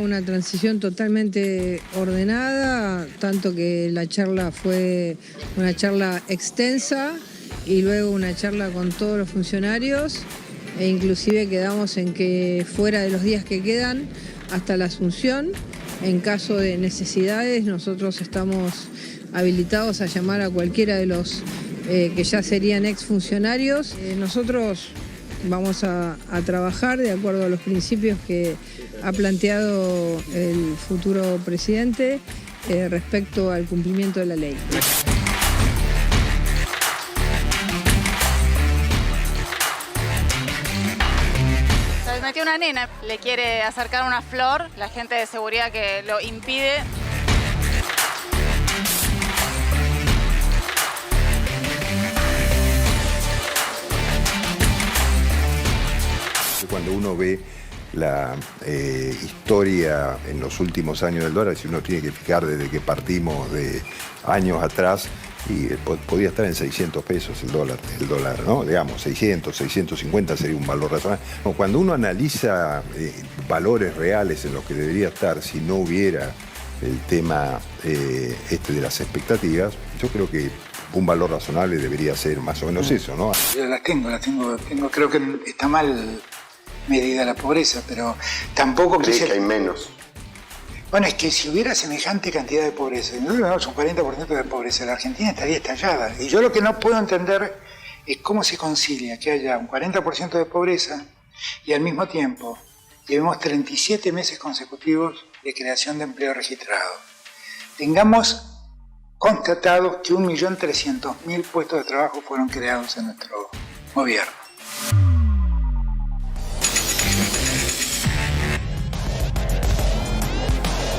una transición totalmente ordenada, tanto que la charla fue una charla extensa y luego una charla con todos los funcionarios e inclusive quedamos en que fuera de los días que quedan hasta la asunción, en caso de necesidades, nosotros estamos habilitados a llamar a cualquiera de los que ya serían exfuncionarios. Nosotros vamos a trabajar de acuerdo a los principios que ha planteado el futuro presidente respecto al cumplimiento de la ley. Se metió una nena, le quiere acercar una flor, la gente de seguridad que lo impide. Cuando uno ve la historia en los últimos años del dólar, si uno tiene que fijar desde que partimos de años atrás, y podía estar en 600 pesos el dólar, ¿no? Digamos, 600, 650 sería un valor razonable. No, cuando uno analiza valores reales en los que debería estar si no hubiera el tema de las expectativas, yo creo que un valor razonable debería ser más o menos eso, ¿no? Yo las tengo, creo que está mal medida la pobreza, pero tampoco ¿Crees que hay menos? Bueno, es que si hubiera semejante cantidad de pobreza, y nosotros tenemos un 40% de pobreza, la Argentina estaría estallada. Y yo lo que no puedo entender es cómo se concilia que haya un 40% de pobreza y al mismo tiempo llevemos 37 meses consecutivos de creación de empleo registrado. Tengamos constatados que 1.300.000 puestos de trabajo fueron creados en nuestro gobierno.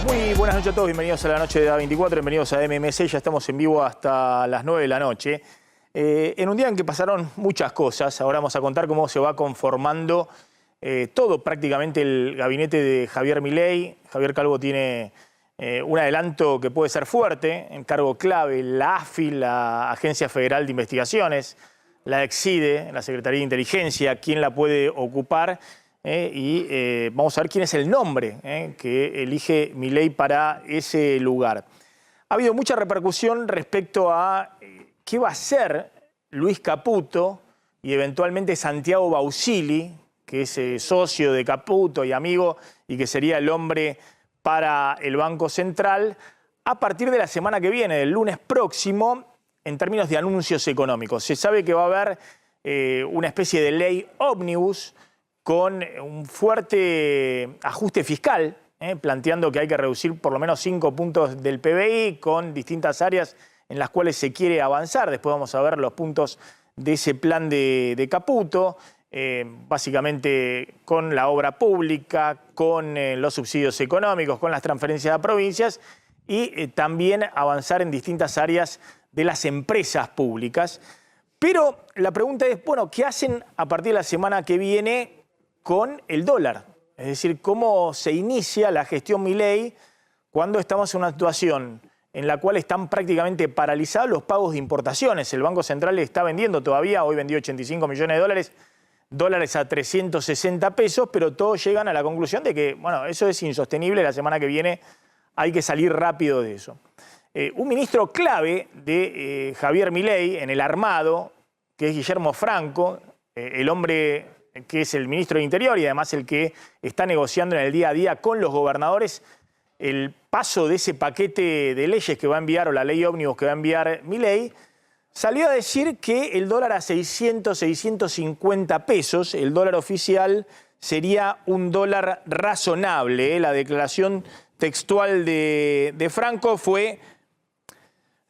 Muy buenas noches a todos, bienvenidos a la noche de A24, bienvenidos a MMC, ya estamos en vivo hasta las 9 de la noche. En un día en que pasaron muchas cosas, ahora vamos a contar cómo se va conformando todo prácticamente el gabinete de Javier Milei. Javier Calvo tiene un adelanto que puede ser fuerte, en cargo clave, la AFI, la Agencia Federal de Investigaciones, la EXIDE, la Secretaría de Inteligencia, quién la puede ocupar. Vamos a ver quién es el nombre que elige Milei para ese lugar. Ha habido mucha repercusión respecto a qué va a hacer Luis Caputo y eventualmente Santiago Bausili, que es socio de Caputo y amigo y que sería el hombre para el Banco Central, a partir de la semana que viene, del lunes próximo, en términos de anuncios económicos. Se sabe que va a haber una especie de ley ómnibus con un fuerte ajuste fiscal, planteando que hay que reducir por lo menos 5 puntos del PBI, con distintas áreas en las cuales se quiere avanzar. Después vamos a ver los puntos de ese plan de Caputo, básicamente con la obra pública, con los subsidios económicos, con las transferencias a provincias y también avanzar en distintas áreas de las empresas públicas. Pero la pregunta es, bueno, ¿qué hacen a partir de la semana que viene con el dólar? Es decir, ¿cómo se inicia la gestión Milei cuando estamos en una situación en la cual están prácticamente paralizados los pagos de importaciones? El Banco Central está vendiendo todavía, hoy vendió 85 millones de dólares a 360 pesos, pero todos llegan a la conclusión de que, bueno, eso es insostenible, la semana que viene hay que salir rápido de eso. Un ministro clave de Javier Milei en el armado, que es Guillermo Franco, el hombre que es el ministro de Interior y además el que está negociando en el día a día con los gobernadores el paso de ese paquete de leyes que va a enviar, o la ley ómnibus que va a enviar Milei, salió a decir que el dólar a 600, 650 pesos, el dólar oficial, sería un dólar razonable. La declaración textual de Franco fue: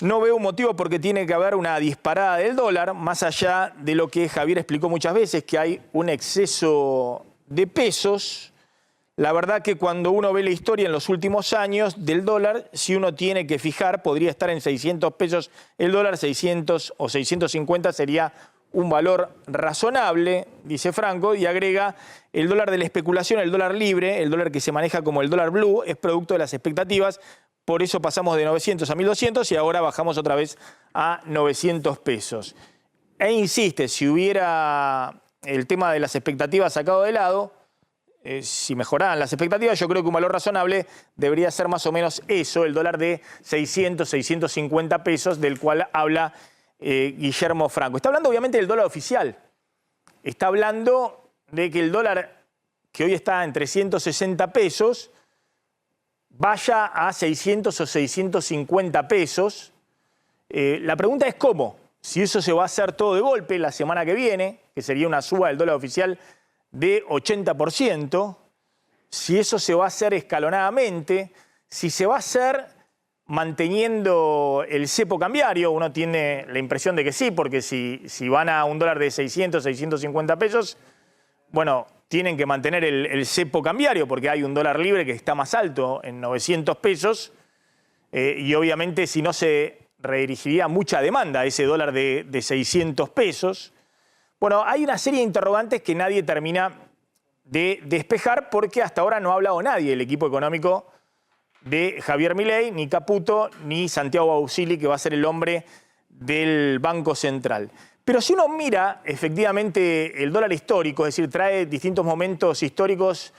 no veo un motivo porque tiene que haber una disparada del dólar, más allá de lo que Javier explicó muchas veces, que hay un exceso de pesos. La verdad que cuando uno ve la historia en los últimos años del dólar, si uno tiene que fijar, podría estar en 600 pesos el dólar, 600 o 650 sería un valor razonable, dice Franco, y agrega: el dólar de la especulación, el dólar libre, el dólar que se maneja como el dólar blue, es producto de las expectativas. Por eso pasamos de 900 a 1.200 y ahora bajamos otra vez a 900 pesos. E insiste, si hubiera el tema de las expectativas sacado de lado, si mejoraran las expectativas, yo creo que un valor razonable debería ser más o menos eso, el dólar de 600, 650 pesos, del cual habla Guillermo Franco. Está hablando obviamente del dólar oficial. Está hablando de que el dólar, que hoy está en 360 pesos, vaya a 600 o 650 pesos. La pregunta es cómo. Si eso se va a hacer todo de golpe la semana que viene, que sería una suba del dólar oficial de 80%, si eso se va a hacer escalonadamente, si se va a hacer manteniendo el cepo cambiario. Uno tiene la impresión de que sí, porque si van a un dólar de 600, 650 pesos, bueno, tienen que mantener el cepo cambiario, porque hay un dólar libre que está más alto, en 900 pesos, y obviamente si no se redirigiría mucha demanda a ese dólar de 600 pesos. Bueno, hay una serie de interrogantes que nadie termina de despejar porque hasta ahora no ha hablado nadie del equipo económico de Javier Milei, ni Caputo, ni Santiago Bausili, que va a ser el hombre del Banco Central. Pero si uno mira efectivamente el dólar histórico, es decir, trae distintos momentos históricos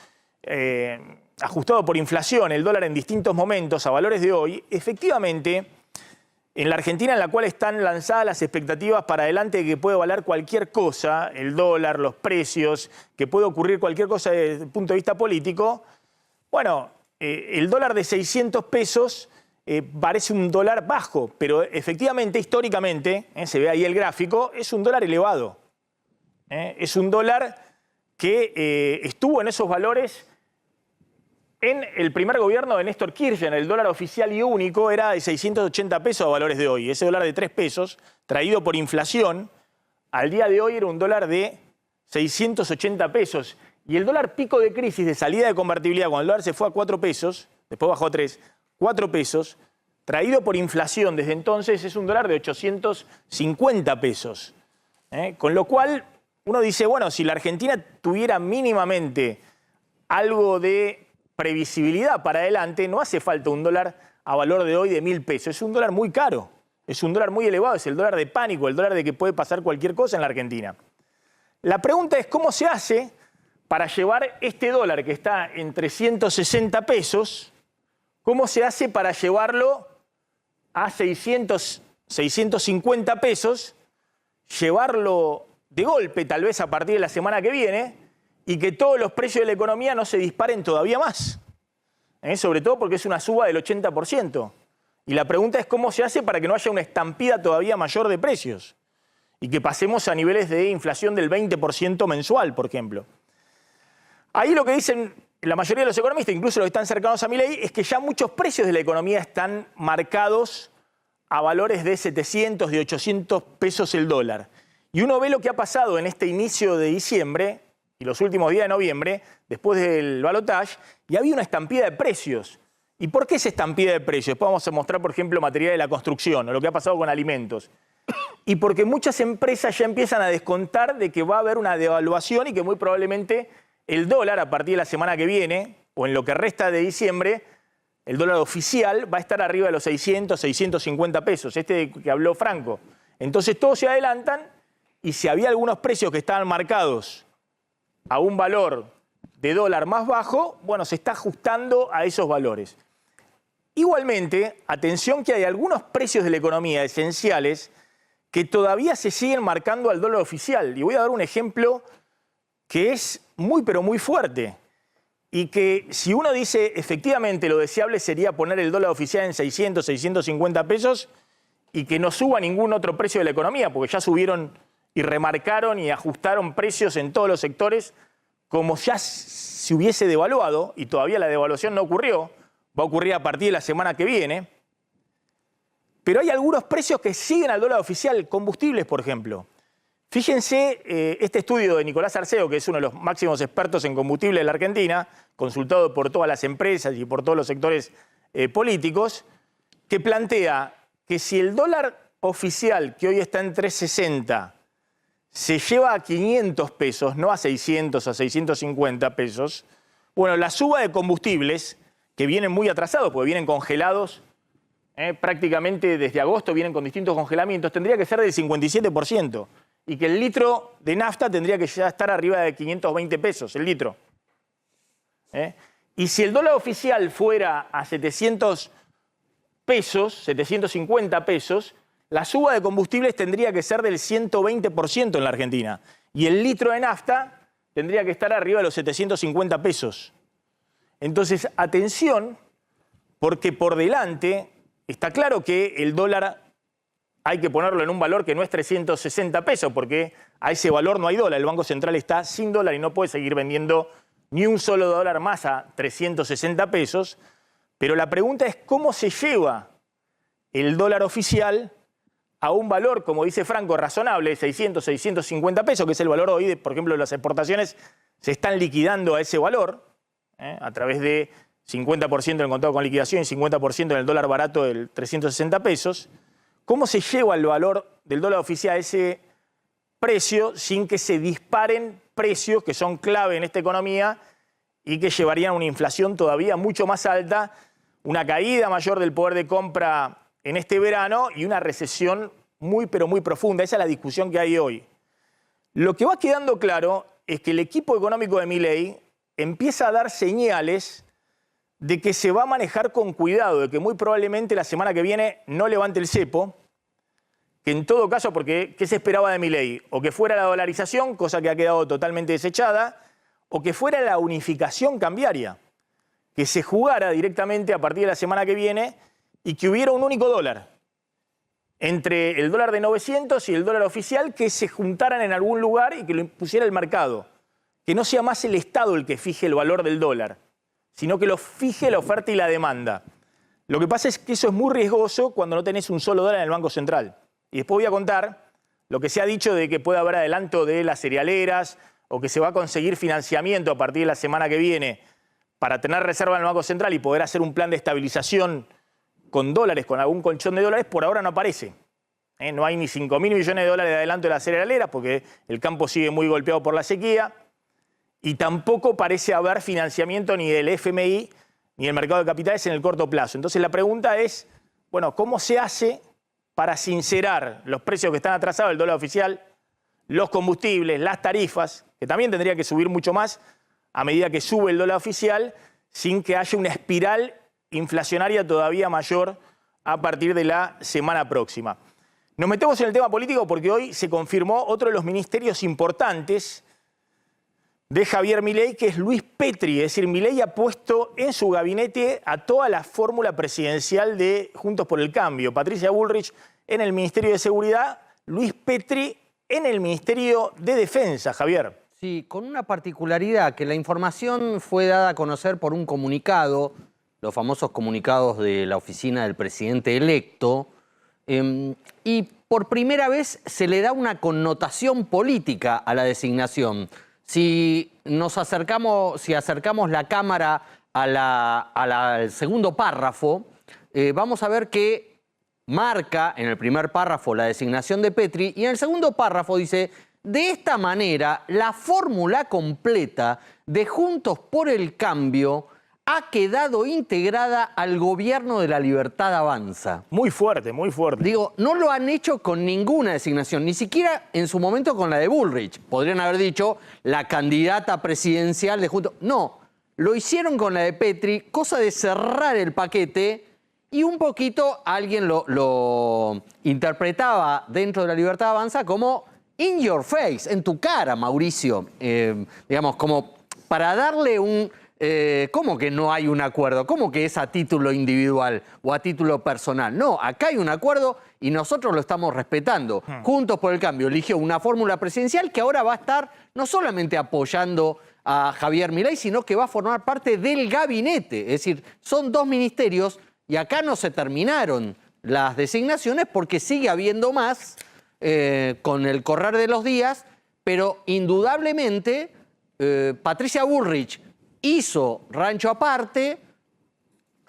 ajustado por inflación, el dólar en distintos momentos a valores de hoy, efectivamente, en la Argentina, en la cual están lanzadas las expectativas para adelante de que puede valer cualquier cosa, el dólar, los precios, que puede ocurrir cualquier cosa desde el punto de vista político, bueno, el dólar de 600 pesos parece un dólar bajo, pero efectivamente, históricamente, se ve ahí el gráfico, es un dólar elevado. Es un dólar que estuvo en esos valores en el primer gobierno de Néstor Kirchner. El dólar oficial y único era de 680 pesos a valores de hoy. Ese dólar de 3 pesos, traído por inflación, al día de hoy era un dólar de 680 pesos. Y el dólar pico de crisis de salida de convertibilidad, cuando el dólar se fue a 4 pesos, después bajó a 3, 4 pesos, traído por inflación desde entonces, es un dólar de 850 pesos. Con lo cual, uno dice, bueno, si la Argentina tuviera mínimamente algo de previsibilidad para adelante, no hace falta un dólar a valor de hoy de 1.000 pesos. Es un dólar muy caro, es un dólar muy elevado, es el dólar de pánico, el dólar de que puede pasar cualquier cosa en la Argentina. La pregunta es cómo se hace para llevar este dólar que está en 360 pesos, cómo se hace para llevarlo a 600, 650 pesos, llevarlo de golpe tal vez a partir de la semana que viene, y que todos los precios de la economía no se disparen todavía más. Sobre todo porque es una suba del 80%. Y la pregunta es cómo se hace para que no haya una estampida todavía mayor de precios y que pasemos a niveles de inflación del 20% mensual, por ejemplo. Ahí lo que dicen la mayoría de los economistas, incluso los que están cercanos a Milei, es que ya muchos precios de la economía están marcados a valores de 700, de 800 pesos el dólar. Y uno ve lo que ha pasado en este inicio de diciembre y los últimos días de noviembre, después del balotaje, y había una estampida de precios. ¿Y por qué esa estampida de precios? Después vamos a mostrar, por ejemplo, material de la construcción o lo que ha pasado con alimentos. Y porque muchas empresas ya empiezan a descontar de que va a haber una devaluación y que muy probablemente el dólar, a partir de la semana que viene, o en lo que resta de diciembre, el dólar oficial va a estar arriba de los 600, 650 pesos, este que habló Franco. Entonces todos se adelantan y si había algunos precios que estaban marcados a un valor de dólar más bajo, bueno, se está ajustando a esos valores. Igualmente, atención que hay algunos precios de la economía esenciales que todavía se siguen marcando al dólar oficial. Y voy a dar un ejemplo que es muy, pero muy fuerte. Y que si uno dice, efectivamente, lo deseable sería poner el dólar oficial en 600, 650 pesos y que no suba ningún otro precio de la economía, porque ya subieron y remarcaron y ajustaron precios en todos los sectores como ya se hubiese devaluado, y todavía la devaluación no ocurrió, va a ocurrir a partir de la semana que viene. Pero hay algunos precios que siguen al dólar oficial, combustibles, por ejemplo. Fíjense este estudio de Nicolás Arceo, que es uno de los máximos expertos en combustible de la Argentina, consultado por todas las empresas y por todos los sectores políticos, que plantea que si el dólar oficial, que hoy está en 360, se lleva a 500 pesos, no a 600, a 650 pesos, bueno, la suba de combustibles, que vienen muy atrasados, porque vienen congelados, prácticamente desde agosto vienen con distintos congelamientos, tendría que ser del 57%, y que el litro de nafta tendría que ya estar arriba de 520 pesos, el litro. Y si el dólar oficial fuera a 700 pesos, 750 pesos, la suba de combustibles tendría que ser del 120% en la Argentina. Y el litro de nafta tendría que estar arriba de los 750 pesos. Entonces, atención, porque por delante está claro que el dólar hay que ponerlo en un valor que no es 360 pesos, porque a ese valor no hay dólar. El Banco Central está sin dólar y no puede seguir vendiendo ni un solo dólar más a 360 pesos. Pero la pregunta es cómo se lleva el dólar oficial a un valor, como dice Franco, razonable, 600, 650 pesos, que es el valor hoy. Por ejemplo, las exportaciones se están liquidando a ese valor, a través de 50% en el contado con liquidación y 50% en el dólar barato del 360 pesos. ¿Cómo se lleva el valor del dólar oficial a ese precio sin que se disparen precios que son clave en esta economía y que llevarían a una inflación todavía mucho más alta, una caída mayor del poder de compra en este verano y una recesión muy pero muy profunda? Esa es la discusión que hay hoy. Lo que va quedando claro es que el equipo económico de Milei empieza a dar señales de que se va a manejar con cuidado, de que muy probablemente la semana que viene no levante el cepo, que en todo caso, porque ¿qué se esperaba de Milei? O que fuera la dolarización, cosa que ha quedado totalmente desechada, o que fuera la unificación cambiaria, que se jugara directamente a partir de la semana que viene y que hubiera un único dólar entre el dólar de 900 y el dólar oficial, que se juntaran en algún lugar y que lo impusiera el mercado. Que no sea más el Estado el que fije el valor del dólar, sino que lo fije la oferta y la demanda. Lo que pasa es que eso es muy riesgoso cuando no tenés un solo dólar en el Banco Central. Y después voy a contar lo que se ha dicho de que puede haber adelanto de las cerealeras o que se va a conseguir financiamiento a partir de la semana que viene para tener reserva en el Banco Central y poder hacer un plan de estabilización con dólares, con algún colchón de dólares. Por ahora no aparece. No hay ni 5.000 millones de dólares de adelanto de las cerealeras porque el campo sigue muy golpeado por la sequía. Y tampoco parece haber financiamiento ni del FMI ni del mercado de capitales en el corto plazo. Entonces la pregunta es, bueno, ¿cómo se hace para sincerar los precios que están atrasados del dólar oficial, los combustibles, las tarifas, que también tendría que subir mucho más a medida que sube el dólar oficial, sin que haya una espiral inflacionaria todavía mayor a partir de la semana próxima? Nos metemos en el tema político porque hoy se confirmó otro de los ministerios importantes de Javier Milei, que es Luis Petri. Es decir, Milei ha puesto en su gabinete a toda la fórmula presidencial de Juntos por el Cambio. Patricia Bullrich en el Ministerio de Seguridad, Luis Petri en el Ministerio de Defensa. Javier. Sí, con una particularidad, que la información fue dada a conocer por un comunicado, los famosos comunicados de la oficina del presidente electo, y por primera vez se le da una connotación política a la designación. Si acercamos la cámara al segundo párrafo, vamos a ver que marca en el primer párrafo la designación de Petri y en el segundo párrafo dice: de esta manera, la fórmula completa de Juntos por el Cambio ha quedado integrada al gobierno de la Libertad Avanza. Muy fuerte, muy fuerte. Digo, no lo han hecho con ninguna designación, ni siquiera en su momento con la de Bullrich. Podrían haber dicho la candidata presidencial de Juntos. No, lo hicieron con la de Petri, cosa de cerrar el paquete, y un poquito alguien lo interpretaba dentro de la Libertad Avanza como in your face, en tu cara, Mauricio. Digamos, como para darle un... ¿Cómo que no hay un acuerdo? ¿Cómo que es a título individual o a título personal? No, acá hay un acuerdo y nosotros lo estamos respetando. Juntos por el Cambio eligió una fórmula presidencial que ahora va a estar no solamente apoyando a Javier Milei, sino que va a formar parte del gabinete. Es decir, son dos ministerios y acá no se terminaron las designaciones porque sigue habiendo más con el correr de los días, pero indudablemente Patricia Bullrich hizo rancho aparte,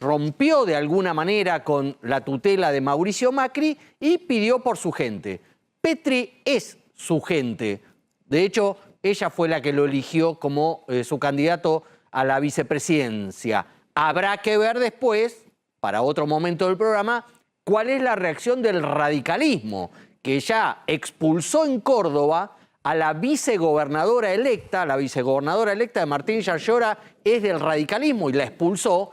rompió de alguna manera con la tutela de Mauricio Macri y pidió por su gente. Petri es su gente. De hecho, ella fue la que lo eligió como su candidato a la vicepresidencia. Habrá que ver después, para otro momento del programa, cuál es la reacción del radicalismo, que ya expulsó en Córdoba a la vicegobernadora electa de Martín Yarlora es del radicalismo y la expulsó.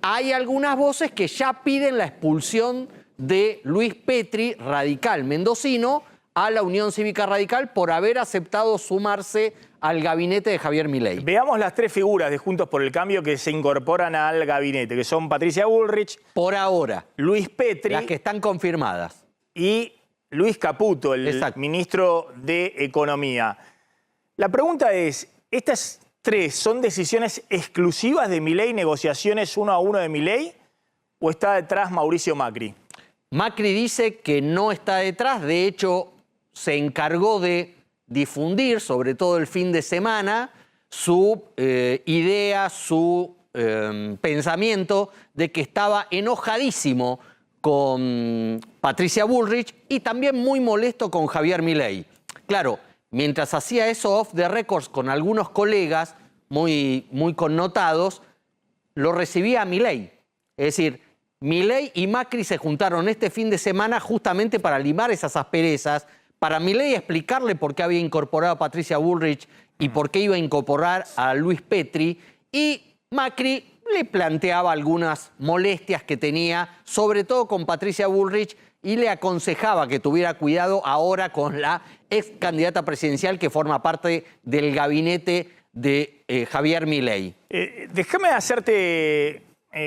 Hay algunas voces que ya piden la expulsión de Luis Petri, radical mendocino, a la Unión Cívica Radical por haber aceptado sumarse al gabinete de Javier Milei. Veamos las tres figuras de Juntos por el Cambio que se incorporan al gabinete, que son Patricia Bullrich, Por ahora, Luis Petri las que están confirmadas. y Luis Caputo, el Exacto. ministro de Economía. La pregunta es, ¿estas tres son decisiones exclusivas de Milei, negociaciones 1 a 1 de Milei, o está detrás Mauricio Macri? Macri dice que no está detrás, de hecho se encargó de difundir, sobre todo el fin de semana, su idea, su pensamiento de que estaba enojadísimo con Patricia Bullrich y también muy molesto con Javier Milei. Claro, mientras hacía eso off the records con algunos colegas muy connotados, lo recibía a Milei. Es decir, Milei y Macri se juntaron este fin de semana justamente para limar esas asperezas, para Milei explicarle por qué había incorporado a Patricia Bullrich y por qué iba a incorporar a Luis Petri, y Macri le planteaba algunas molestias que tenía, sobre todo con Patricia Bullrich, y le aconsejaba que tuviera cuidado ahora con la ex candidata presidencial que forma parte del gabinete de Javier Milei. Déjame hacerte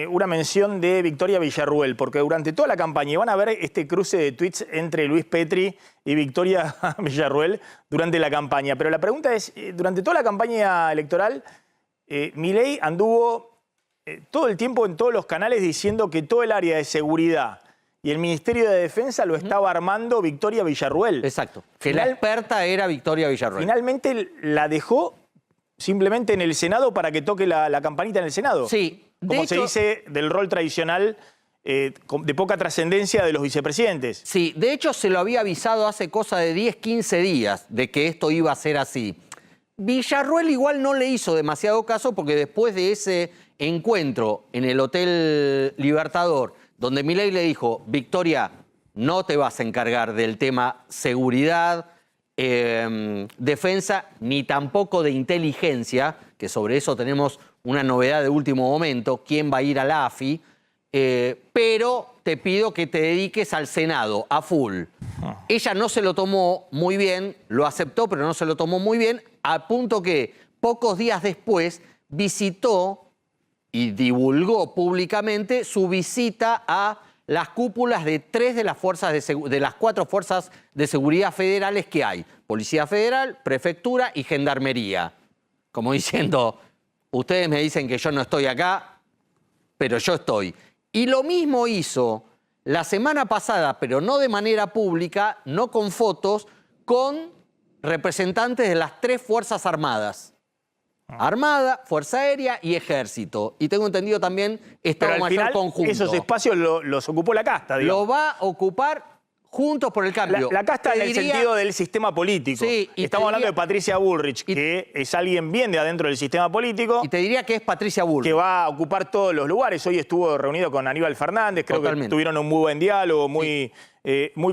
una mención de Victoria Villarruel, porque durante toda la campaña, y van a ver este cruce de tweets entre Luis Petri y Victoria Villarruel durante la campaña. Pero la pregunta es, durante toda la campaña electoral, Milei anduvo todo el tiempo en todos los canales diciendo que todo el área de seguridad y el Ministerio de Defensa lo estaba armando Victoria Villarruel. Exacto. Que la experta era Victoria Villarruel. Finalmente la dejó simplemente en el Senado para que toque la campanita en el Senado. Sí. Como se dice del rol tradicional de poca trascendencia de los vicepresidentes. Sí, de hecho se lo había avisado hace cosa de 10, 15 días de que esto iba a ser así. Villarruel igual no le hizo demasiado caso porque después de ese encuentro en el Hotel Libertador, donde Milei le dijo, Victoria, no te vas a encargar del tema seguridad, defensa, ni tampoco de inteligencia, que sobre eso tenemos una novedad de último momento, quién va a ir a la AFI, pero te pido que te dediques al Senado, a full. Ella no se lo tomó muy bien, lo aceptó, pero no se lo tomó muy bien, al punto que pocos días después visitó y divulgó públicamente su visita a las cúpulas de 3 de las de las 4 fuerzas de seguridad federales que hay. Policía Federal, Prefectura y Gendarmería. Como diciendo, ustedes me dicen que yo no estoy acá, pero yo estoy. Y lo mismo hizo la semana pasada, pero no de manera pública, no con fotos, con representantes de las 3 Fuerzas Armadas. Armada, Fuerza Aérea y Ejército. Y tengo entendido también Estado Mayor Conjunto. Esos espacios los ocupó la casta, digamos. Lo va a ocupar Juntos por el Cambio. La casta en el sentido del sistema político. Sí, estamos hablando de Patricia Bullrich, que es alguien bien de adentro del sistema político. Y te diría que es Patricia Bullrich. Que va a ocupar todos los lugares. Hoy estuvo reunido con Aníbal Fernández. Creo que tuvieron un muy buen diálogo, muy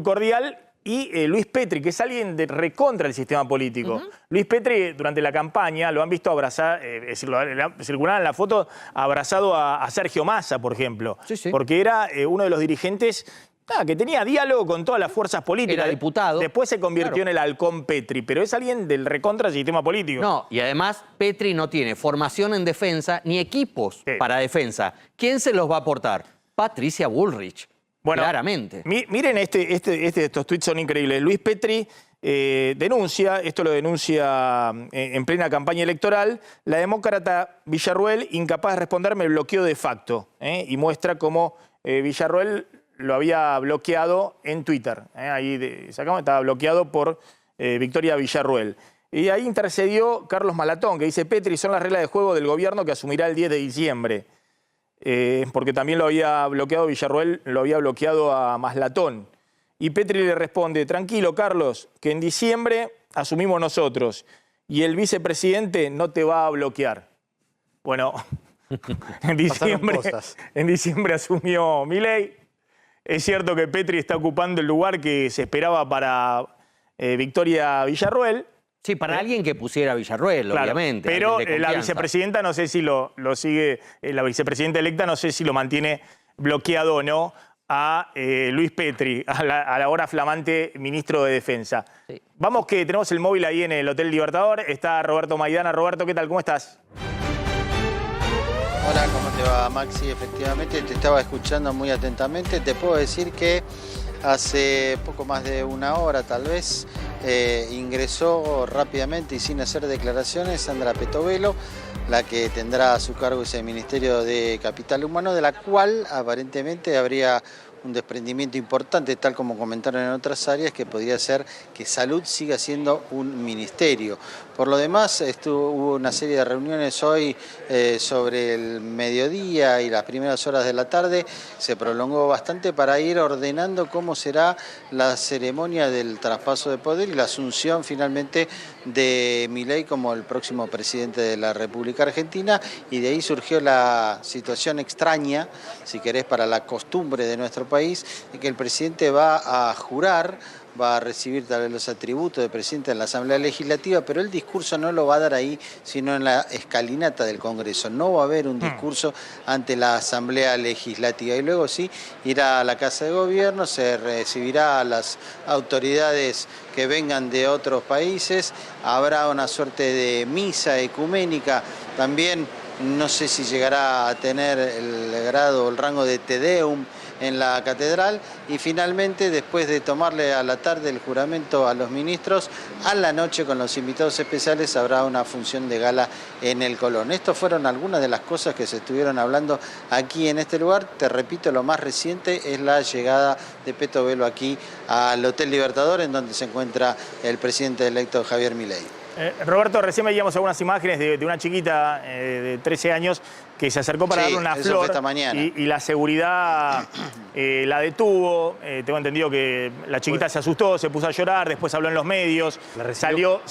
cordial. Y Luis Petri, que es alguien de recontra el sistema político. Luis Petri, durante la campaña, lo han visto abrazar, circular en la foto, abrazado a Sergio Massa, por ejemplo. Sí. Porque era uno de los dirigentes que tenía diálogo con todas las fuerzas políticas. Era diputado. Después se convirtió en el halcón Petri, pero es alguien del recontra sistema político. No, y además Petri no tiene formación en defensa ni equipos para defensa. ¿Quién se los va a aportar? Patricia Bullrich. Bueno, claramente. Miren estos tweets son increíbles. Luis Petri denuncia, esto lo denuncia en plena campaña electoral, la demócrata Villarruel, incapaz de responder, me bloqueó de facto. Y muestra cómo Villarruel lo había bloqueado en Twitter. Ahí sacamos, estaba bloqueado por Victoria Villarruel. Y ahí intercedió Carlos Malatón, que dice, Petri, son las reglas de juego del gobierno que asumirá el 10 de diciembre. Porque también lo había bloqueado Villarruel, lo había bloqueado a Maslatón. Y Petri le responde, tranquilo Carlos, que en diciembre asumimos nosotros y el vicepresidente no te va a bloquear. Bueno, en diciembre asumió Milei. Es cierto que Petri está ocupando el lugar que se esperaba para Victoria Villarruel, Sí, para alguien que pusiera a Villarruel, Claro, obviamente. pero alguien de la confianza. vicepresidenta no sé si lo sigue, la vicepresidenta electa no sé si lo mantiene bloqueado o no a Luis Petri, a la ahora flamante ministro de Defensa. Sí. Vamos que tenemos el móvil ahí en el Hotel Libertador, está Roberto Maidana. Roberto, ¿qué tal? ¿Cómo estás? Hola, ¿cómo te va, Maxi? Efectivamente, te estaba escuchando muy atentamente. Te puedo decir que hace poco más de una hora, tal vez, ingresó rápidamente y sin hacer declaraciones Sandra Petovelo, la que tendrá a su cargo ese Ministerio de Capital Humano, de la cual aparentemente habría un desprendimiento importante, tal como comentaron en otras áreas, que podría ser que salud siga siendo un ministerio. Por lo demás, hubo una serie de reuniones hoy sobre el mediodía y las primeras horas de la tarde. Se prolongó bastante para ir ordenando cómo será la ceremonia del traspaso de poder y la asunción finalmente de Milei como el próximo presidente de la República Argentina. Y de ahí surgió la situación extraña, si querés, para la costumbre de nuestro país, de que el presidente va a jurar, va a recibir tal vez los atributos de presidente en la Asamblea Legislativa, pero el discurso no lo va a dar ahí, sino en la escalinata del Congreso. No va a haber un discurso ante la Asamblea Legislativa. Y luego sí, irá a la Casa de Gobierno, se recibirá a las autoridades que vengan de otros países, habrá una suerte de misa ecuménica también. No sé si llegará a tener el grado o el rango de Te Deum en la catedral, y finalmente, después de tomarle a la tarde el juramento a los ministros, a la noche con los invitados especiales habrá una función de gala en el Colón. Estas fueron algunas de las cosas que se estuvieron hablando aquí en este lugar. Te repito, lo más reciente es la llegada de Petovelo aquí al Hotel Libertador, en donde se encuentra el presidente electo Javier Milei. Roberto, recién veíamos algunas imágenes de una chiquita de 13 años que se acercó para darle una eso flor fue esta mañana. Y la seguridad la detuvo. Tengo entendido que la chiquita se asustó, se puso a llorar, después habló en los medios. Salió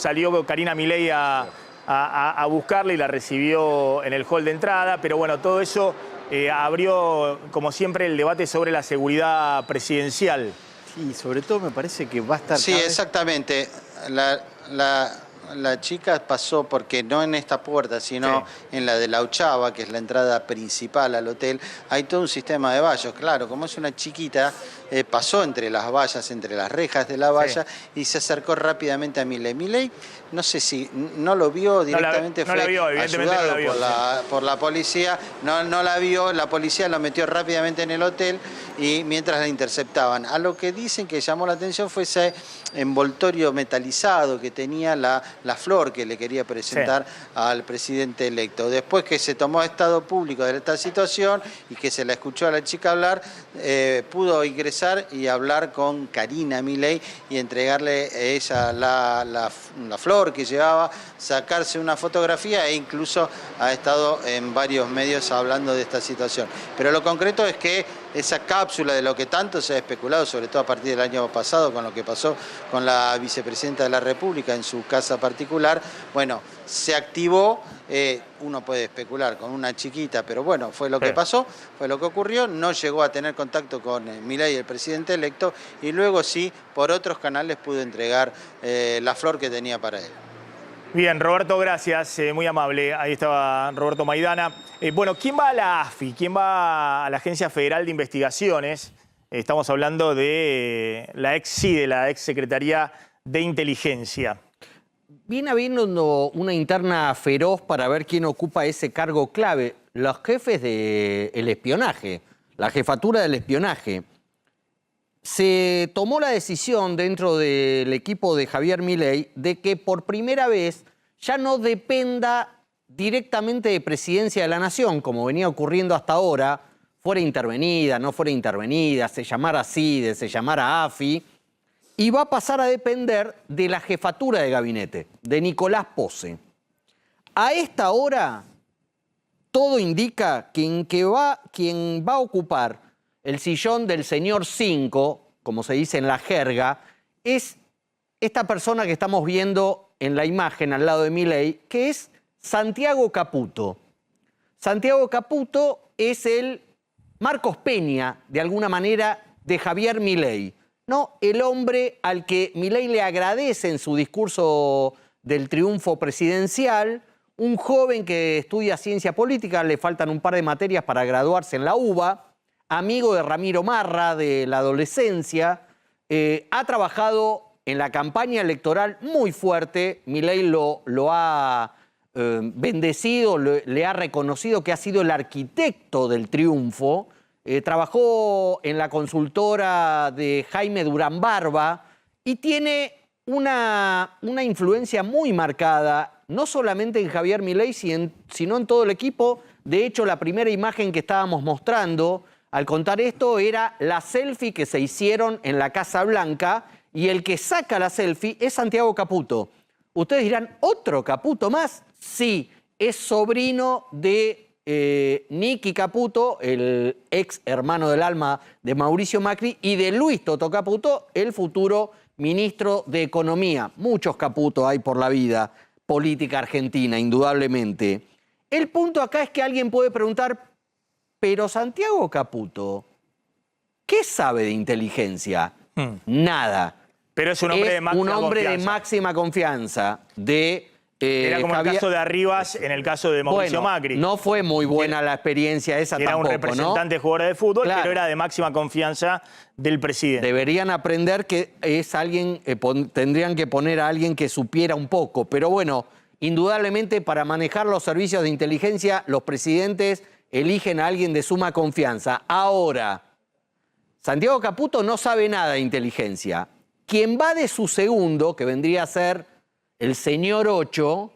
Karina Milei a buscarla y la recibió en el hall de entrada. Pero bueno, todo eso abrió, como siempre, el debate sobre la seguridad presidencial. Sí, sobre todo me parece que va a estar... Sí, exactamente. La chica pasó, porque no en esta puerta, sino en la de la Ochava, que es la entrada principal al hotel. Hay todo un sistema de vallos. Claro, como es una chiquita, pasó entre las vallas, entre las rejas de la valla, y se acercó rápidamente a Milei. Milei, no sé si no lo vio directamente, fue ayudado por la policía. No la vio, la policía lo metió rápidamente en el hotel y mientras la interceptaban. A lo que dicen que llamó la atención fue ese envoltorio metalizado que tenía la flor que le quería presentar al presidente electo. Después que se tomó estado público de esta situación y que se la escuchó a la chica hablar, pudo ingresar y hablar con Karina Milei y entregarle a ella la flor que llevaba, sacarse una fotografía, e incluso ha estado en varios medios hablando de esta situación. Pero lo concreto es que esa cápsula de lo que tanto se ha especulado, sobre todo a partir del año pasado, con lo que pasó con la vicepresidenta de la República en su casa particular, bueno, se activó. Uno puede especular con una chiquita, pero bueno, fue lo que pasó, fue lo que ocurrió. No llegó a tener contacto con Milei, el presidente electo, y luego sí, por otros canales pudo entregar la flor que tenía para él. Bien, Roberto, gracias, muy amable. Ahí estaba Roberto Maidana. Bueno, ¿quién va a la AFI? ¿Quién va a la Agencia Federal de Investigaciones? Estamos hablando de la ex Secretaría de Inteligencia. Viene habiendo una interna feroz para ver quién ocupa ese cargo clave. Los jefes del espionaje, la jefatura del espionaje. Se tomó la decisión dentro del equipo de Javier Milei de que por primera vez ya no dependa directamente de Presidencia de la Nación, como venía ocurriendo hasta ahora, fuera intervenida, no fuera intervenida, se llamara CIDE, se llamara AFI, y va a pasar a depender de la jefatura de gabinete, de Nicolás Posse. A esta hora, todo indica que quien va a ocupar el sillón del señor 5, como se dice en la jerga, es esta persona que estamos viendo en la imagen al lado de Milei, que es Santiago Caputo. Santiago Caputo es el Marcos Peña, de alguna manera, de Javier Milei, ¿no? El hombre al que Milei le agradece en su discurso del triunfo presidencial, un joven que estudia ciencia política, le faltan un par de materias para graduarse en la UBA, amigo de Ramiro Marra de la adolescencia, ha trabajado en la campaña electoral muy fuerte. Milei lo ha bendecido, le ha reconocido que ha sido el arquitecto del triunfo. Trabajó en la consultora de Jaime Durán Barba y tiene una influencia muy marcada, no solamente en Javier Milei, sino en todo el equipo. De hecho, la primera imagen que estábamos mostrando al contar esto era la selfie que se hicieron en la Casa Blanca, y el que saca la selfie es Santiago Caputo. Ustedes dirán, ¿otro Caputo más? Sí, es sobrino de Nicky Caputo, el ex hermano del alma de Mauricio Macri, y de Luis Toto Caputo, el futuro ministro de Economía. Muchos Caputo hay por la vida política argentina, indudablemente. El punto acá es que alguien puede preguntar, pero Santiago Caputo, ¿qué sabe de inteligencia? Nada. Pero es un hombre de máxima confianza. Un hombre de máxima confianza. Era como el caso de Arribas en el caso de Mauricio Macri. No fue muy buena la experiencia esa tampoco, ¿no? Era un representante jugador de fútbol, claro, pero era de máxima confianza del presidente. Deberían aprender que es alguien, tendrían que poner a alguien que supiera un poco. Pero bueno, indudablemente para manejar los servicios de inteligencia, los presidentes eligen a alguien de suma confianza. Ahora, Santiago Caputo no sabe nada de inteligencia. Quien va de su segundo, que vendría a ser el señor Ocho,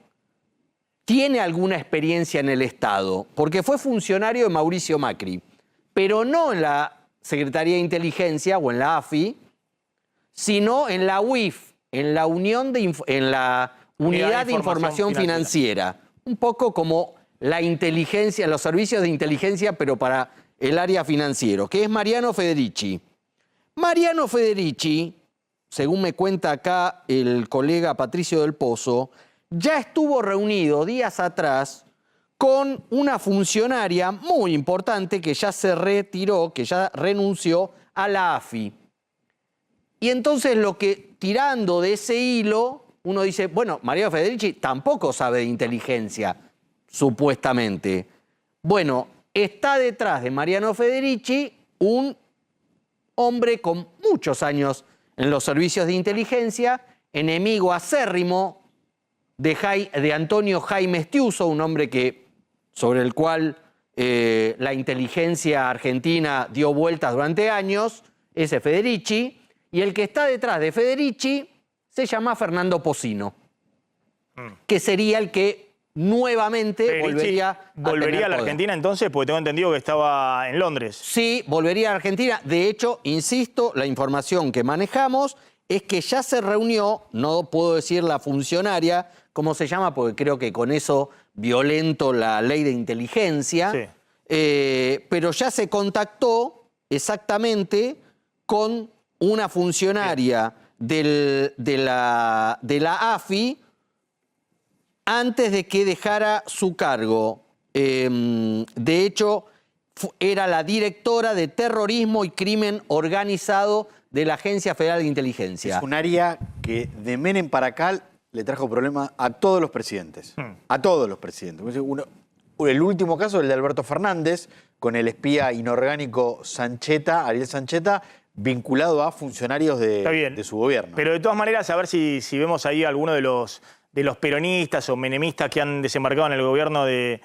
tiene alguna experiencia en el Estado, porque fue funcionario de Mauricio Macri, pero no en la Secretaría de Inteligencia o en la AFI, sino en la UIF, en la Unidad de Información Financiera. Un poco como la inteligencia, los servicios de inteligencia, pero para el área financiero, que es Mariano Federici. Mariano Federici, según me cuenta acá el colega Patricio del Pozo, ya estuvo reunido días atrás con una funcionaria muy importante que ya se retiró, que ya renunció a la AFI. Y entonces tirando de ese hilo, uno dice, bueno, Mariano Federici tampoco sabe de inteligencia, supuestamente. Bueno, está detrás de Mariano Federici un hombre con muchos años en los servicios de inteligencia, enemigo acérrimo de Antonio Jaime Estiuso, un hombre sobre el cual la inteligencia argentina dio vueltas durante años, ese Federici, y el que está detrás de Federici se llama Fernando Posino, que sería el que nuevamente volvería a la Argentina entonces, porque tengo entendido que estaba en Londres. Sí, volvería a la Argentina. De hecho, insisto, la información que manejamos es que ya se reunió, no puedo decir la funcionaria, cómo se llama, porque creo que con eso violento la ley de inteligencia, sí. Pero ya se contactó exactamente con una funcionaria de la AFI, antes de que dejara su cargo. De hecho, era la directora de Terrorismo y Crimen Organizado de la Agencia Federal de Inteligencia. Es un área que de Menem para acá le trajo problemas a todos los presidentes. A todos los presidentes. El último caso, el de Alberto Fernández, con el espía inorgánico Sancheta, Ariel Sancheta, vinculado a funcionarios de su gobierno. Pero de todas maneras, a ver si vemos ahí alguno de los peronistas o menemistas que han desembarcado en el gobierno de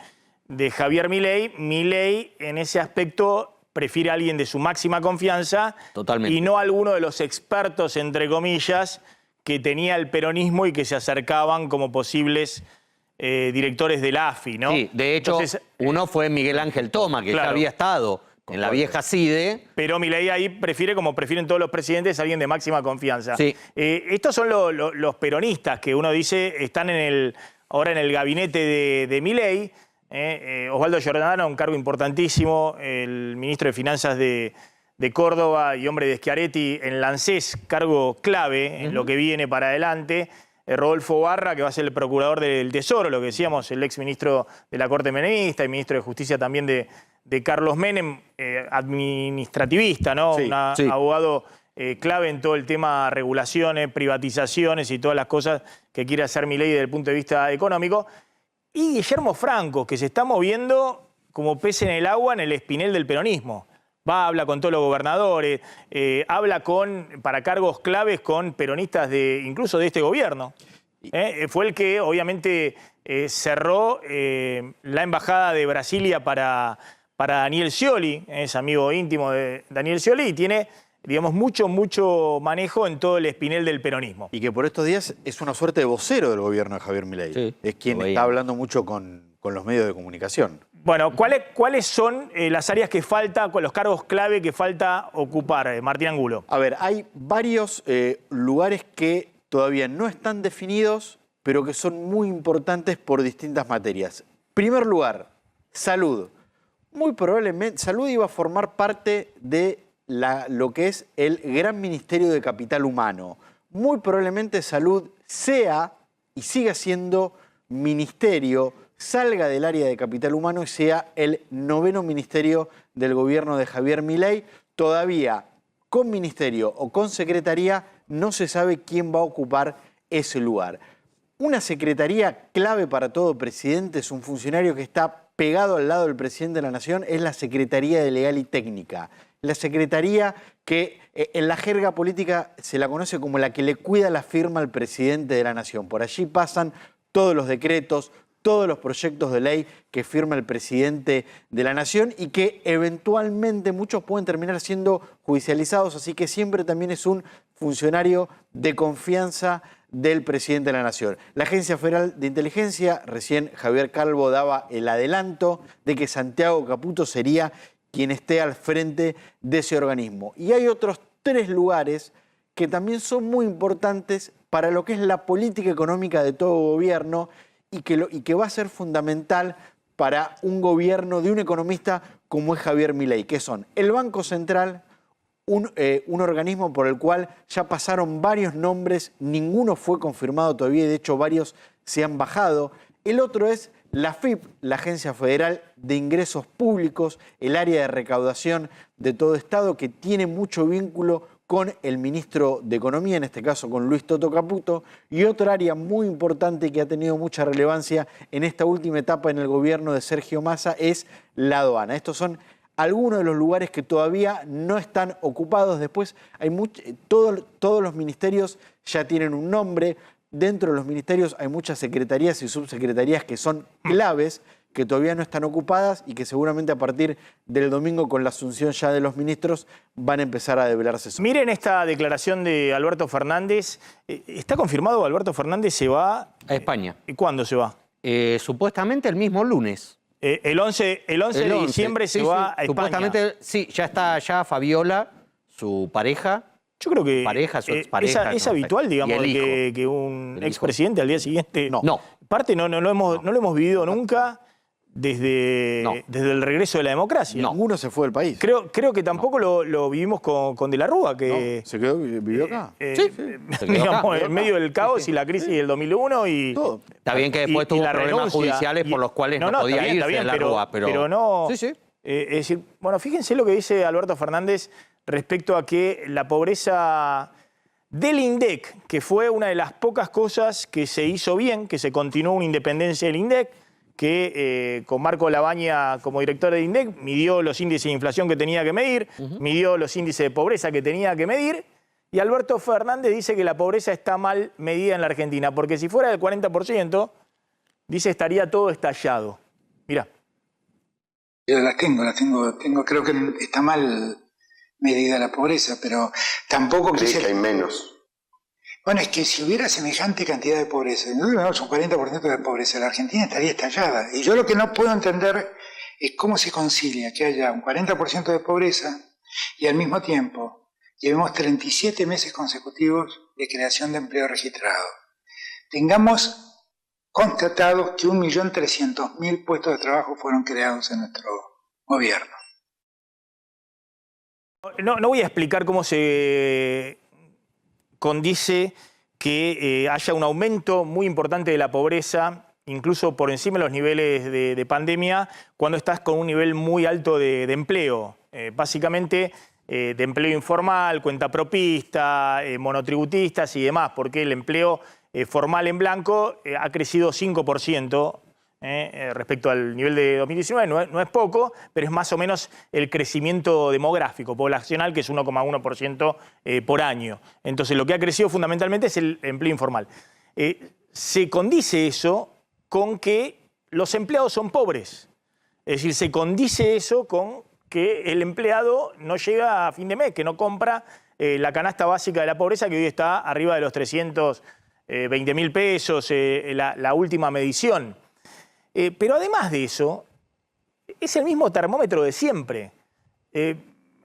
Javier Milei. Milei, en ese aspecto, prefiere a alguien de su máxima confianza. Totalmente. Y no a alguno de los expertos, entre comillas, que tenía el peronismo y que se acercaban como posibles directores de la AFI, ¿no? Sí, de hecho, entonces, uno fue Miguel Ángel Toma, que ya había estado en la vieja CIDE. Pero Milei ahí prefiere, como prefieren todos los presidentes, a alguien de máxima confianza. Sí. Estos son los peronistas que uno dice están ahora en el gabinete de Milei. Osvaldo Giordano, un cargo importantísimo, el ministro de Finanzas de Córdoba y hombre de Schiaretti en la ANSES, cargo clave en lo que viene para adelante. Rodolfo Barra, que va a ser el procurador del Tesoro, lo que decíamos, el ex ministro de la Corte Menemista y ministro de Justicia también de Carlos Menem, administrativista, ¿no? Sí, Un abogado clave en todo el tema regulaciones, privatizaciones y todas las cosas que quiere hacer Milei desde el punto de vista económico. Y Guillermo Franco, que se está moviendo como pez en el agua en el espinel del peronismo. Habla con todos los gobernadores, habla para cargos claves con peronistas incluso de este gobierno. Fue el que obviamente cerró la embajada de Brasilia para Daniel Scioli, es amigo íntimo de Daniel Scioli y tiene, digamos, mucho manejo en todo el espinel del peronismo. Y que por estos días es una suerte de vocero del gobierno de Javier Milei. Sí, es quien está hablando mucho con los medios de comunicación. Bueno, ¿cuáles son las áreas que falta, los cargos clave que falta ocupar, Martín Angulo? A ver, hay varios lugares que todavía no están definidos, pero que son muy importantes por distintas materias. Primer lugar, salud. Muy probablemente, salud iba a formar parte de lo que es el Gran Ministerio de Capital Humano. Muy probablemente salud sea y siga siendo ministerio, salga del área de capital humano y sea el 9º ministerio del gobierno de Javier Milei. Todavía con ministerio o con secretaría no se sabe quién va a ocupar ese lugar. Una secretaría clave para todo presidente es un funcionario que está pegado al lado del presidente de la Nación, es la Secretaría de Legal y Técnica. La secretaría que en la jerga política se la conoce como la que le cuida la firma al presidente de la Nación. Por allí pasan todos los decretos, todos los proyectos de ley que firma el presidente de la Nación y que eventualmente muchos pueden terminar siendo judicializados, así que siempre también es un funcionario de confianza del presidente de la Nación. La Agencia Federal de Inteligencia, recién Javier Calvo daba el adelanto de que Santiago Caputo sería quien esté al frente de ese organismo. Y hay otros 3 lugares que también son muy importantes para lo que es la política económica de todo gobierno y que va a ser fundamental para un gobierno de un economista como es Javier Milei, que son el Banco Central, un organismo por el cual ya pasaron varios nombres, ninguno fue confirmado todavía y de hecho varios se han bajado. El otro es la AFIP, la Agencia Federal de Ingresos Públicos, el área de recaudación de todo Estado que tiene mucho vínculo con el ministro de Economía, en este caso con Luis Toto Caputo, y otra área muy importante que ha tenido mucha relevancia en esta última etapa en el gobierno de Sergio Massa es la aduana. Estos son algunos de los lugares que todavía no están ocupados. Después hay todos los ministerios ya tienen un nombre. Dentro de los ministerios hay muchas secretarías y subsecretarías que son claves, que todavía no están ocupadas y que seguramente a partir del domingo con la asunción ya de los ministros van a empezar a develarse. Miren esta declaración de Alberto Fernández. ¿Está confirmado Alberto Fernández se va a España? ¿Y cuándo se va? Supuestamente el mismo lunes. El 11 de diciembre se va a España. Supuestamente, sí, ya está Fabiola, su pareja. Yo creo que su expareja, es habitual, digamos, que un expresidente al día siguiente... No. Aparte, no lo hemos vivido nunca desde el regreso de la democracia. Ninguno se fue del país. Creo que tampoco lo vivimos con De la Rúa, que... ¿Se vivió acá? Sí. Digamos, en medio del caos y la crisis del 2001 y... Todo. Está bien que después tuvo problemas judiciales por los cuales no podía irse de la Rúa, pero no... Sí. Es decir, bueno, fíjense lo que dice Alberto Fernández respecto a que la pobreza del INDEC, que fue una de las pocas cosas que se hizo bien, que se continuó una independencia del INDEC, que con Marco Labaña como director del INDEC midió los índices de inflación que tenía que medir, midió los índices de pobreza que tenía que medir, y Alberto Fernández dice que la pobreza está mal medida en la Argentina, porque si fuera del 40%, dice estaría todo estallado. Mirá. Yo las tengo, creo que está mal medida la pobreza, pero tampoco quisiera... que hay menos. Bueno, es que si hubiera semejante cantidad de pobreza, nosotros tenemos un 40% de pobreza, la Argentina estaría estallada. Y yo lo que no puedo entender es cómo se concilia que haya un 40% de pobreza y al mismo tiempo llevemos 37 meses consecutivos de creación de empleo registrado. Tengamos constatados que 1.300.000 puestos de trabajo fueron creados en nuestro gobierno. No voy a explicar cómo se condice que haya un aumento muy importante de la pobreza, incluso por encima de los niveles de pandemia, cuando estás con un nivel muy alto de empleo. Básicamente, de empleo informal, cuentapropista, monotributistas y demás, porque el empleo formal en blanco ha crecido 5%. Respecto al nivel de 2019, no es poco, pero es más o menos el crecimiento demográfico, poblacional, que es 1,1% por año. Entonces, lo que ha crecido fundamentalmente es el empleo informal. Se condice eso con que los empleados son pobres. Es decir, se condice eso con que el empleado no llega a fin de mes, que no compra la canasta básica de la pobreza, que hoy está arriba de los 320.000 pesos, la última medición. Pero además de eso, es el mismo termómetro de siempre.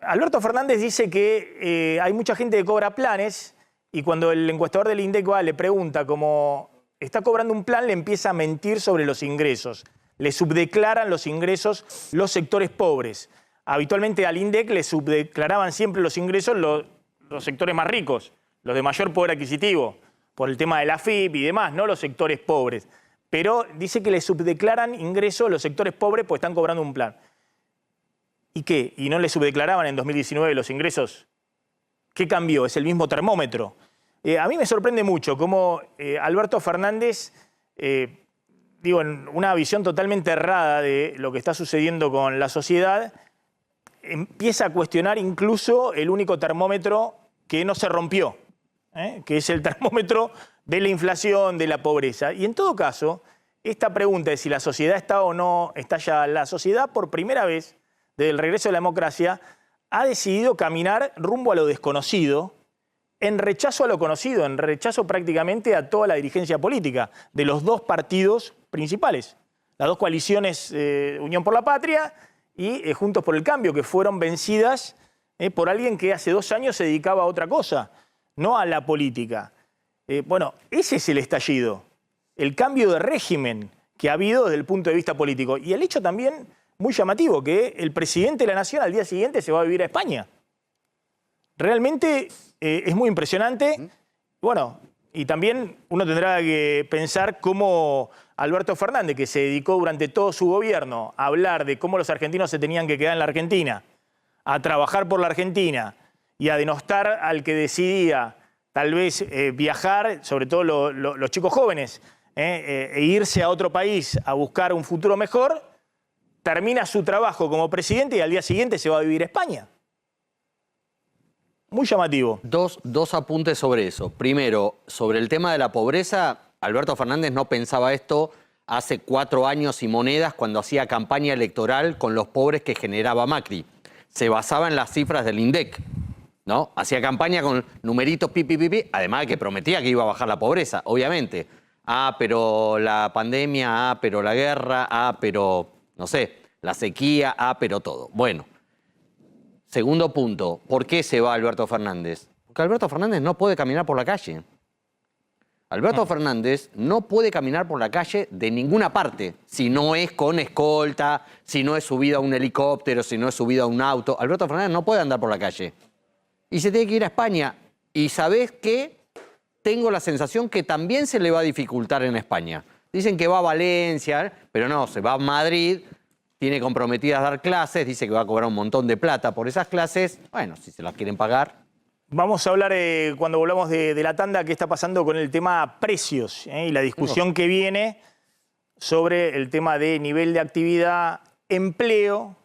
Alberto Fernández dice que hay mucha gente que cobra planes y cuando el encuestador del INDEC le pregunta cómo está cobrando un plan, le empieza a mentir sobre los ingresos. Le subdeclaran los ingresos los sectores pobres. Habitualmente al INDEC le subdeclaraban siempre los ingresos los sectores más ricos, los de mayor poder adquisitivo, por el tema de la AFIP y demás, no los sectores pobres. Pero dice que le subdeclaran ingresos los sectores pobres porque están cobrando un plan. ¿Y qué? ¿Y no le subdeclaraban en 2019 los ingresos? ¿Qué cambió? Es el mismo termómetro. A mí me sorprende mucho cómo Alberto Fernández, en una visión totalmente errada de lo que está sucediendo con la sociedad, empieza a cuestionar incluso el único termómetro que no se rompió, que es el termómetro de la inflación, de la pobreza. Y en todo caso, esta pregunta de si la sociedad está o no estallada, la sociedad por primera vez, desde el regreso de la democracia, ha decidido caminar rumbo a lo desconocido, en rechazo a lo conocido, en rechazo prácticamente a toda la dirigencia política de los dos partidos principales, las dos coaliciones Unión por la Patria y Juntos por el Cambio, que fueron vencidas por alguien que hace 2 años se dedicaba a otra cosa, no a la política. Bueno, ese es el estallido, el cambio de régimen que ha habido desde el punto de vista político. Y el hecho también muy llamativo, que el presidente de la Nación al día siguiente se va a vivir a España. Realmente es muy impresionante. Bueno, y también uno tendrá que pensar cómo Alberto Fernández, que se dedicó durante todo su gobierno a hablar de cómo los argentinos se tenían que quedar en la Argentina, a trabajar por la Argentina y a denostar al que decidía tal vez viajar, sobre todo los chicos jóvenes, e irse a otro país a buscar un futuro mejor, termina su trabajo como presidente y al día siguiente se va a vivir a España. Muy llamativo. Dos apuntes sobre eso. Primero, sobre el tema de la pobreza, Alberto Fernández no pensaba esto hace 4 años y monedas cuando hacía campaña electoral con los pobres que generaba Macri. Se basaba en las cifras del INDEC, ¿no? Hacía campaña con numeritos pipi, además de que prometía que iba a bajar la pobreza, obviamente. Pero la pandemia, pero la guerra, pero, no sé, la sequía, pero todo. Bueno. Segundo punto, ¿por qué se va Alberto Fernández? Porque Alberto Fernández no puede caminar por la calle. Alberto Fernández no puede caminar por la calle de ninguna parte, si no es con escolta, si no es subido a un helicóptero, si no es subido a un auto. Alberto Fernández no puede andar por la calle. Y se tiene que ir a España. Y ¿sabés qué? Tengo la sensación que también se le va a dificultar en España. Dicen que va a Valencia, pero no, se va a Madrid. Tiene comprometidas a dar clases, dice que va a cobrar un montón de plata por esas clases. Bueno, si se las quieren pagar. Vamos a hablar, cuando volvamos de la tanda, qué está pasando con el tema precios y la discusión que viene sobre el tema de nivel de actividad, empleo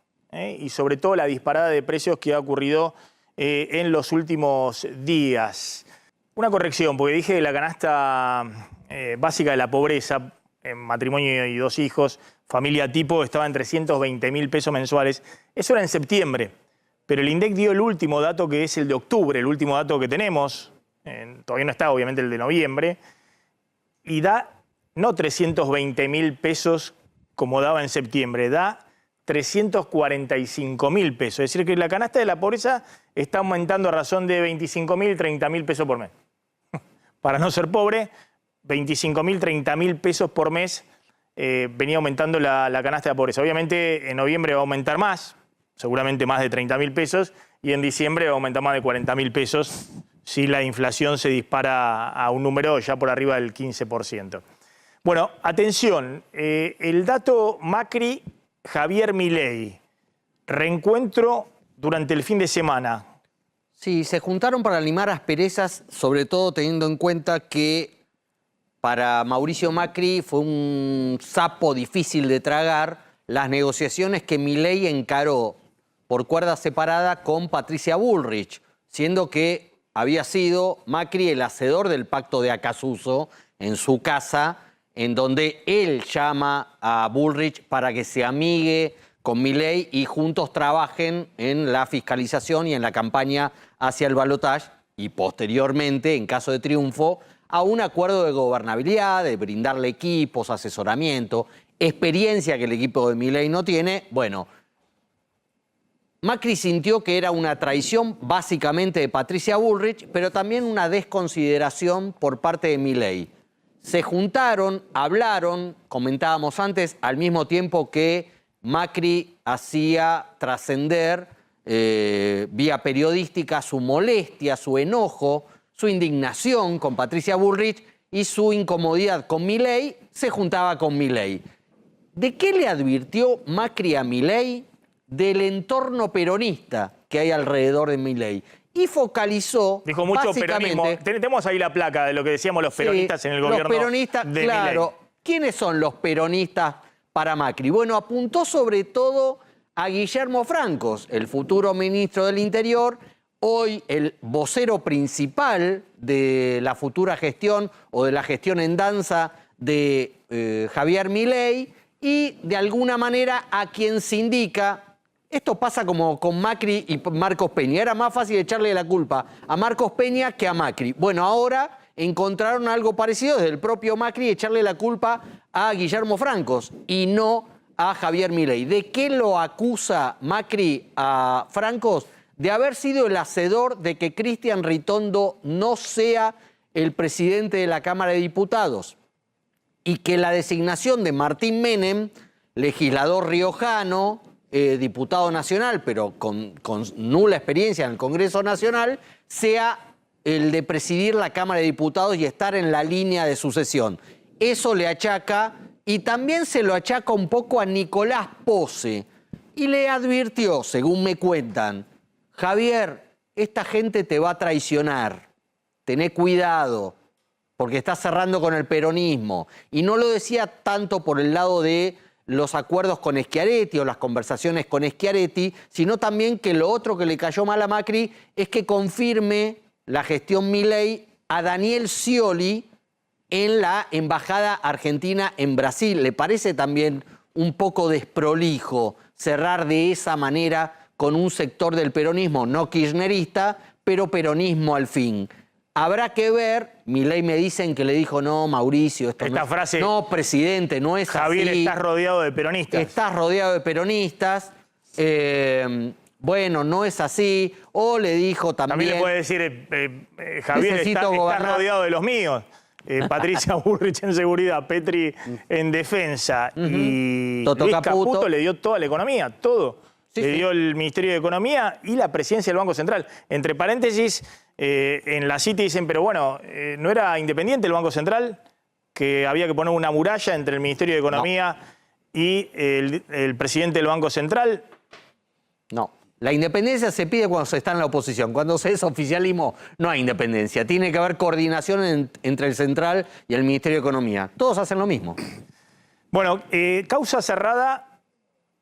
y sobre todo la disparada de precios que ha ocurrido en los últimos días. Una corrección, porque dije que la canasta básica de la pobreza, en matrimonio y 2 hijos, familia tipo, estaba en 320.000 pesos mensuales. Eso era en septiembre, pero el INDEC dio el último dato, que es el de octubre, el último dato que tenemos, todavía no está obviamente el de noviembre, y da no 320.000 pesos como daba en septiembre, da 345.000 pesos. Es decir, que la canasta de la pobreza está aumentando a razón de 25.000, 30.000 pesos por mes. Para no ser pobre, 25.000, 30.000 pesos por mes venía aumentando la canasta de la pobreza. Obviamente en noviembre va a aumentar más, seguramente más de 30.000 pesos, y en diciembre va a aumentar más de 40.000 pesos si la inflación se dispara a un número ya por arriba del 15%. Bueno, atención, el dato Macri-Javier Milei, reencuentro durante el fin de semana. Sí, se juntaron para limar asperezas, sobre todo teniendo en cuenta que para Mauricio Macri fue un sapo difícil de tragar las negociaciones que Milei encaró por cuerda separada con Patricia Bullrich, siendo que había sido Macri el hacedor del pacto de Acasuso en su casa, en donde él llama a Bullrich para que se amigue con Milei y juntos trabajen en la fiscalización y en la campaña hacia el balotaje y posteriormente, en caso de triunfo, a un acuerdo de gobernabilidad, de brindarle equipos, asesoramiento, experiencia que el equipo de Milei no tiene. Bueno, Macri sintió que era una traición básicamente de Patricia Bullrich, pero también una desconsideración por parte de Milei. Se juntaron, hablaron, comentábamos antes, al mismo tiempo que Macri hacía trascender vía periodística su molestia, su enojo, su indignación con Patricia Bullrich y su incomodidad con Milei, se juntaba con Milei. ¿De qué le advirtió Macri a Milei? Del entorno peronista que hay alrededor de Milei. Y focalizó, dijo mucho básicamente, peronismo. Tenemos ahí la placa de lo que decíamos los peronistas en el gobierno los peronistas, de claro. Milei. ¿Quiénes son los peronistas para Macri? Bueno, apuntó sobre todo a Guillermo Francos, el futuro ministro del Interior, hoy el vocero principal de la futura gestión o de la gestión en danza de Javier Milei, y de alguna manera a quien se indica. Esto pasa como con Macri y Marcos Peña. Era más fácil echarle la culpa a Marcos Peña que a Macri. Bueno, ahora encontraron algo parecido desde el propio Macri, echarle la culpa a Guillermo Francos y no a Javier Milei. ¿De qué lo acusa Macri a Francos? De haber sido el hacedor de que Cristian Ritondo no sea el presidente de la Cámara de Diputados y que la designación de Martín Menem, legislador riojano, diputado nacional, pero con nula experiencia en el Congreso Nacional, sea el de presidir la Cámara de Diputados y estar en la línea de sucesión. Eso le achaca, y también se lo achaca un poco a Nicolás Pose, y le advirtió, según me cuentan, Javier, esta gente te va a traicionar, tené cuidado, porque está cerrando con el peronismo. Y no lo decía tanto por el lado de los acuerdos con Schiaretti o las conversaciones con Schiaretti, sino también que lo otro que le cayó mal a Macri es que confirme la gestión Milei a Daniel Scioli en la embajada argentina en Brasil. Le parece también un poco desprolijo cerrar de esa manera con un sector del peronismo no kirchnerista, pero peronismo al fin. Habrá que ver, Milei me dicen que le dijo, no, Mauricio, esto esta no, frase, no, presidente, no es Javier, así. estás rodeado de peronistas. Estás rodeado de peronistas. Bueno, no es así. O le dijo también... También le puede decir, Javier, estás rodeado de los míos. Patricia Bullrich en seguridad, Petri en defensa. Y Toto Luis Caputo. Caputo le dio toda la economía, todo. Sí, le sí. dio el Ministerio de Economía y la presidencia del Banco Central. Entre paréntesis, en la City dicen, pero bueno, ¿no era independiente el Banco Central? Que había que poner una muralla entre el Ministerio de Economía y el presidente del Banco Central. No. La independencia se pide cuando se está en la oposición. Cuando se es oficialismo, no hay independencia. Tiene que haber coordinación entre el Central y el Ministerio de Economía. Todos hacen lo mismo. Bueno, causa cerrada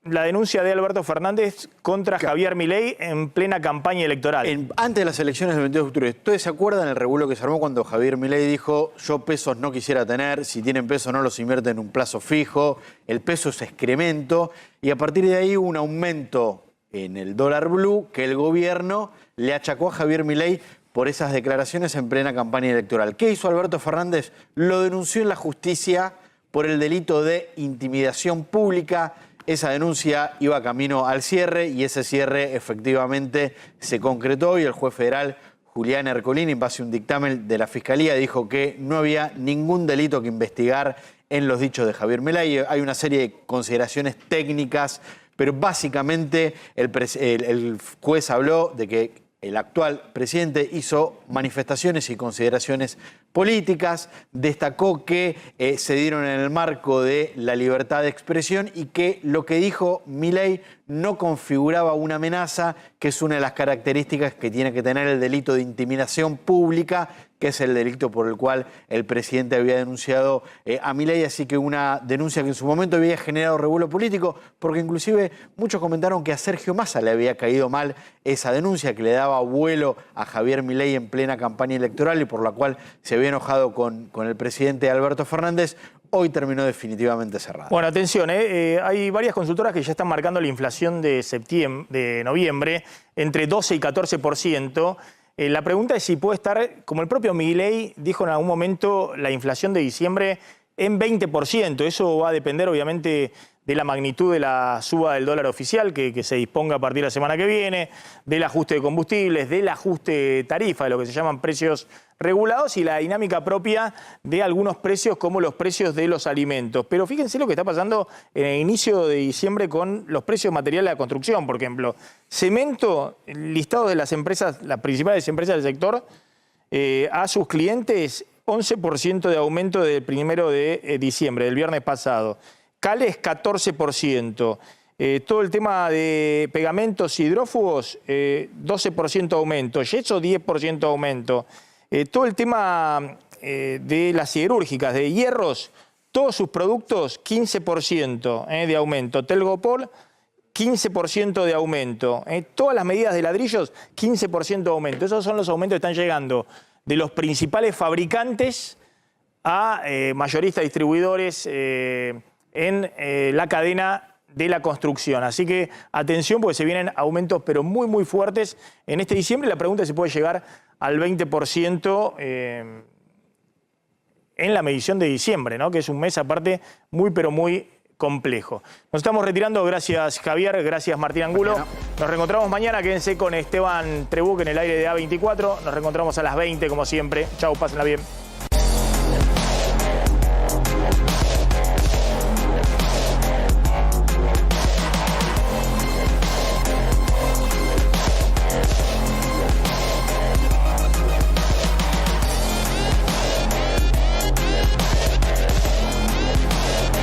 la denuncia de Alberto Fernández contra Javier Milei en plena campaña electoral. Antes de las elecciones del 22 de octubre, ¿ustedes se acuerdan el revuelo que se armó cuando Javier Milei dijo yo pesos no quisiera tener, si tienen pesos no los invierten en un plazo fijo, el peso es excremento, y a partir de ahí hubo un aumento en el dólar blue que el gobierno le achacó a Javier Milei por esas declaraciones en plena campaña electoral? ¿Qué hizo Alberto Fernández? Lo denunció en la justicia por el delito de intimidación pública. Esa denuncia iba camino al cierre y ese cierre efectivamente se concretó y el juez federal Julián Ercolini, en base a un dictamen de la Fiscalía, dijo que no había ningún delito que investigar en los dichos de Javier Milei. Hay una serie de consideraciones técnicas, pero básicamente el juez habló de que el actual presidente hizo manifestaciones y consideraciones políticas, destacó que se dieron en el marco de la libertad de expresión y que lo que dijo Milei no configuraba una amenaza, que es una de las características que tiene que tener el delito de intimidación pública, que es el delito por el cual el presidente había denunciado a Milei, así que una denuncia que en su momento había generado revuelo político, porque inclusive muchos comentaron que a Sergio Massa le había caído mal esa denuncia, que le daba vuelo a Javier Milei en plena campaña electoral y por la cual se había enojado con el presidente Alberto Fernández. Hoy terminó definitivamente cerrada. Bueno, atención, hay varias consultoras que ya están marcando la inflación de noviembre entre 12 y 14%. La pregunta es si puede estar, como el propio Milei dijo en algún momento, la inflación de diciembre en 20%. Eso va a depender, obviamente, de la magnitud de la suba del dólar oficial que se disponga a partir de la semana que viene, del ajuste de combustibles, del ajuste de tarifa, de lo que se llaman precios regulados y la dinámica propia de algunos precios como los precios de los alimentos. Pero fíjense lo que está pasando en el inicio de diciembre con los precios de material de la construcción. Por ejemplo, cemento, listado de las empresas, las principales empresas del sector, a sus clientes, 11% de aumento del 1 de diciembre, del viernes pasado. Cales, 14%. Todo el tema de pegamentos hidrófugos, 12% aumento. Yeso, 10% aumento. Todo el tema de las siderúrgicas, de hierros, todos sus productos, 15% de aumento. Telgopol, 15% de aumento. Todas las medidas de ladrillos, 15% de aumento. Esos son los aumentos que están llegando de los principales fabricantes a mayoristas, distribuidores en la cadena de la construcción. Así que atención porque se vienen aumentos pero muy muy fuertes en este diciembre. La pregunta es si puede llegar al 20% en la medición de diciembre, ¿no? Que es un mes aparte muy pero muy complejo. Nos estamos retirando. Gracias Javier, gracias Martín Angulo. Nos reencontramos mañana. Quédense con Esteban Trebuch en el aire de A24. Nos reencontramos a las 20 como siempre. Chau, pásenla bien.